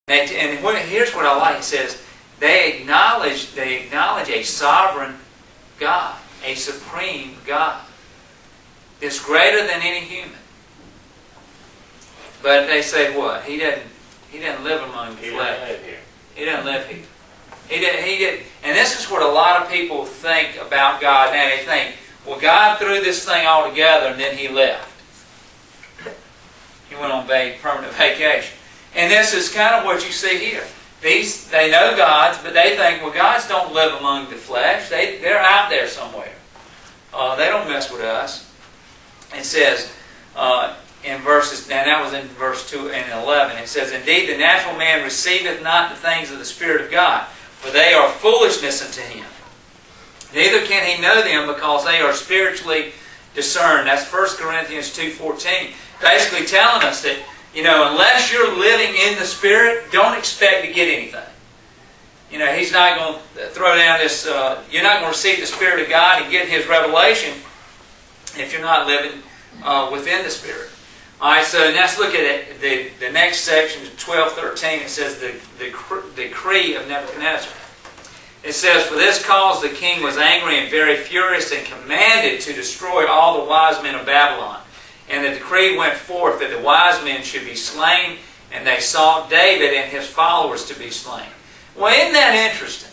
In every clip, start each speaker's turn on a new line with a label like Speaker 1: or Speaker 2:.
Speaker 1: Here's what I like. It says they acknowledge a sovereign God, a supreme God that's greater than any human. But they say what? He didn't live among the flesh. He didn't live here. He did. And this is what a lot of people think about God now. They think, well, God threw this thing all together and then He left. He went on permanent vacation. And this is kind of what you see here. They know gods, but they think, well, gods don't live among the flesh. They're out there somewhere. They don't mess with us. It says in verses, and that was in verse 2 and 11, it says, "Indeed, the natural man receiveth not the things of the Spirit of God, for they are foolishness unto him. Neither can he know them, because they are spiritually discerned." That's 1 Corinthians 2:14. Basically telling us that, unless you're living in the Spirit, don't expect to get anything. He's not going to throw down this, you're not going to receive the Spirit of God and get His revelation if you're not living within the Spirit. Alright, so let's look at it. The next section, 12:13, it says the decree of Nebuchadnezzar. It says, "For this cause the king was angry and very furious, and commanded to destroy all the wise men of Babylon. And the decree went forth that the wise men should be slain, and they sought David and his followers to be slain." Well, isn't that interesting?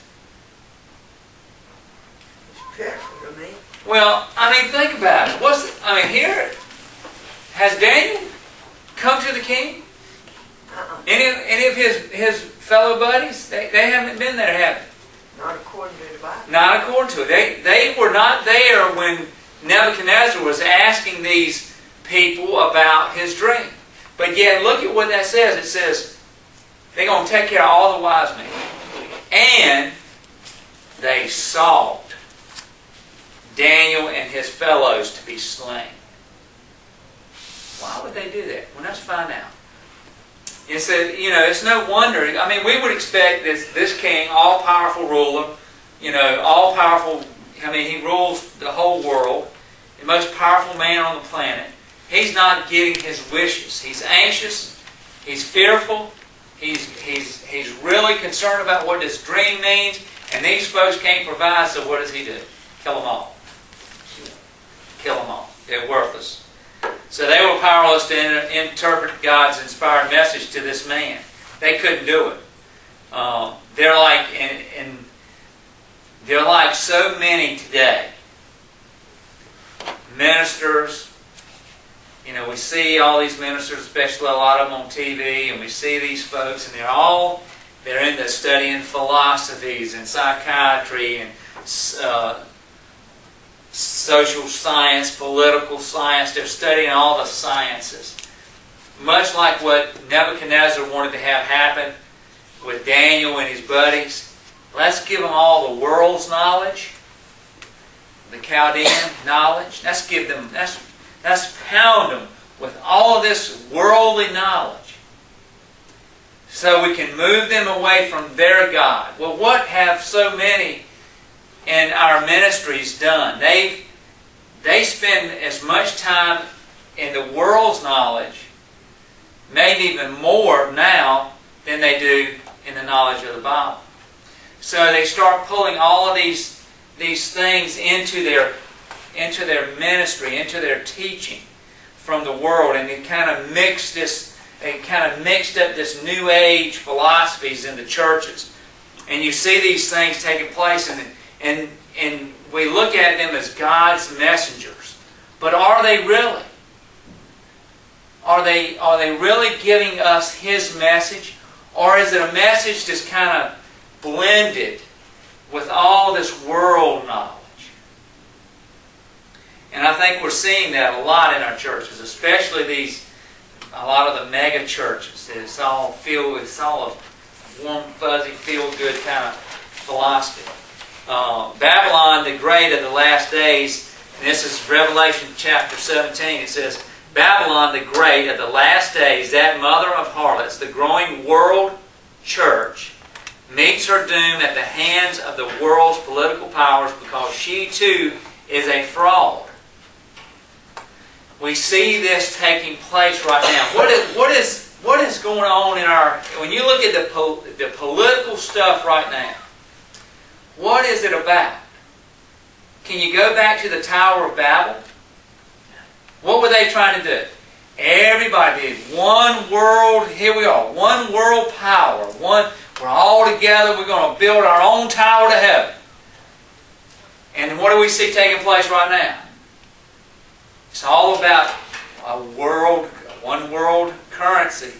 Speaker 2: It's dreadful to me.
Speaker 1: Well, think about it. Here, has Daniel come to the king? Any of his fellow buddies? They haven't been there, have they?
Speaker 2: Not according to the Bible.
Speaker 1: Not according to it. They were not there when Nebuchadnezzar was asking these people about his dream. But yet, look at what that says. It says, they're going to take care of all the wise men. And they sought Daniel and his fellows to be slain. Why would they do that? Well, let's find out. It said, it's no wonder. We would expect this king, all-powerful ruler, all-powerful, he rules the whole world, the most powerful man on the planet. He's not getting his wishes. He's anxious. He's fearful. He's really concerned about what this dream means. And these folks can't provide, so what does he do? Kill them all. Kill them all. They're worthless. So they were powerless to interpret God's inspired message to this man. They couldn't do it. They're like so many today. Ministers. We see all these ministers, especially a lot of them on TV, and we see these folks, and they're into studying philosophies and psychiatry and social science, political science. They're studying all the sciences. Much like what Nebuchadnezzar wanted to have happen with Daniel and his buddies. Let's give them all the world's knowledge, the Chaldean knowledge. Let's pound them with all of this worldly knowledge so we can move them away from their God. Well, what have so many in our ministries done? They spend as much time in the world's knowledge, maybe even more now, than they do in the knowledge of the Bible. So they start pulling all of these things into their ministry, into their teaching from the world, and it kind of mixed up this New Age philosophies in the churches. And you see these things taking place, and we look at them as God's messengers. But are they really? Are they really giving us His message? Or is it a message that's kind of blended with all this world knowledge? And I think we're seeing that a lot in our churches, especially a lot of the mega churches. It's all a warm, fuzzy, feel-good kind of philosophy. Babylon the Great of the last days, and this is Revelation chapter 17, it says, "Babylon the Great of the last days, that mother of harlots, the growing world church, meets her doom at the hands of the world's political powers, because she too is a fraud." We see this taking place right now. What is What is going on in our... When you look at the political stuff right now, what is it about? Can you go back to the Tower of Babel? What were they trying to do? Everybody did. One world, here we are, one world power. We're all together, we're going to build our own tower to heaven. And what do we see taking place right now? It's all about one world currency,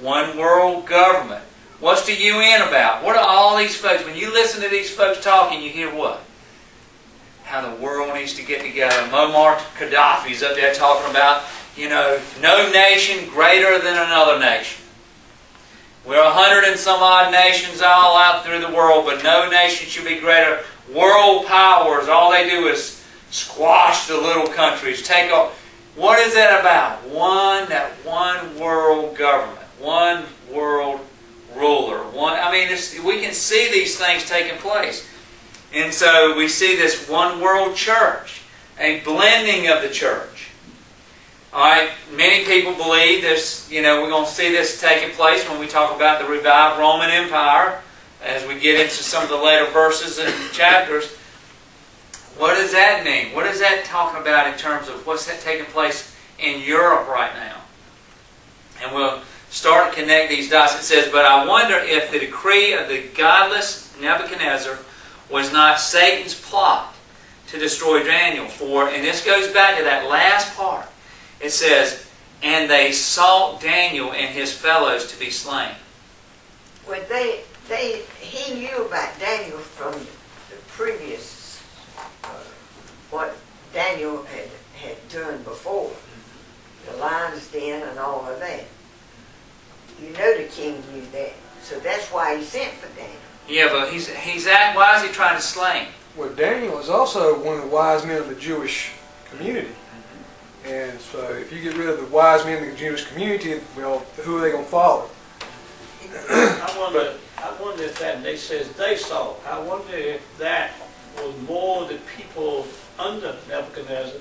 Speaker 1: one world government. What's the UN about? What are all these folks? When you listen to these folks talking, you hear what? How the world needs to get together. Muammar Gaddafi's up there talking about, no nation greater than another nation. We're 100 and some odd nations all out through the world, but no nation should be greater. World powers, all they do is squash the little countries. Take off. What is that about? One world government, one world ruler. We can see these things taking place. And so we see this one world church, a blending of the church. Alright, many people believe this, we're going to see this taking place when we talk about the revived Roman Empire, as we get into some of the later verses and chapters. What does that mean? What is that talking about in terms of what's that taking place in Europe right now? And we'll start to connect these dots. It says, but I wonder if the decree of the godless Nebuchadnezzar was not Satan's plot to destroy Daniel. And this goes back to that last part. It says, and they sought Daniel and his fellows to be slain.
Speaker 2: Well, he knew about Daniel from the previous, what Daniel had done before. The lion's den and all of that. The king knew that. So that's why he sent for Daniel.
Speaker 1: Yeah, but why is he trying to slay him?
Speaker 3: Well, Daniel is also one of the wise men of the Jewish community. And so if you get rid of the wise men of the Jewish community, well, who are they going to follow?
Speaker 4: I wonder if that, they says they saw, I wonder if that was more the people under Nebuchadnezzar.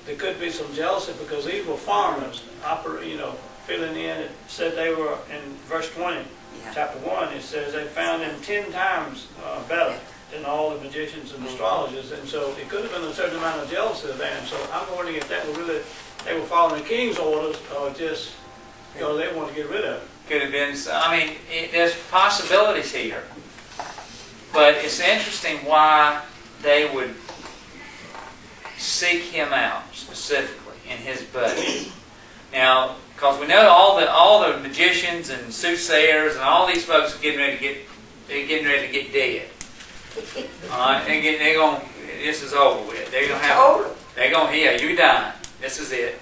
Speaker 4: There could be some jealousy because these were foreigners, filling in. It said they were, in verse 20, chapter 1, it says they found him 10 times better than all the magicians and astrologers. And so it could have been a certain amount of jealousy of them. So I'm wondering if that was really, they were following the king's orders or just, they wanted to get rid of it.
Speaker 1: Could have been, there's possibilities here. But it's interesting why they would seek him out specifically in his budget. Now, because we know all the magicians and soothsayers and all these folks are getting ready to get dead. All right, this is over with. They're gonna you're dying. This is it.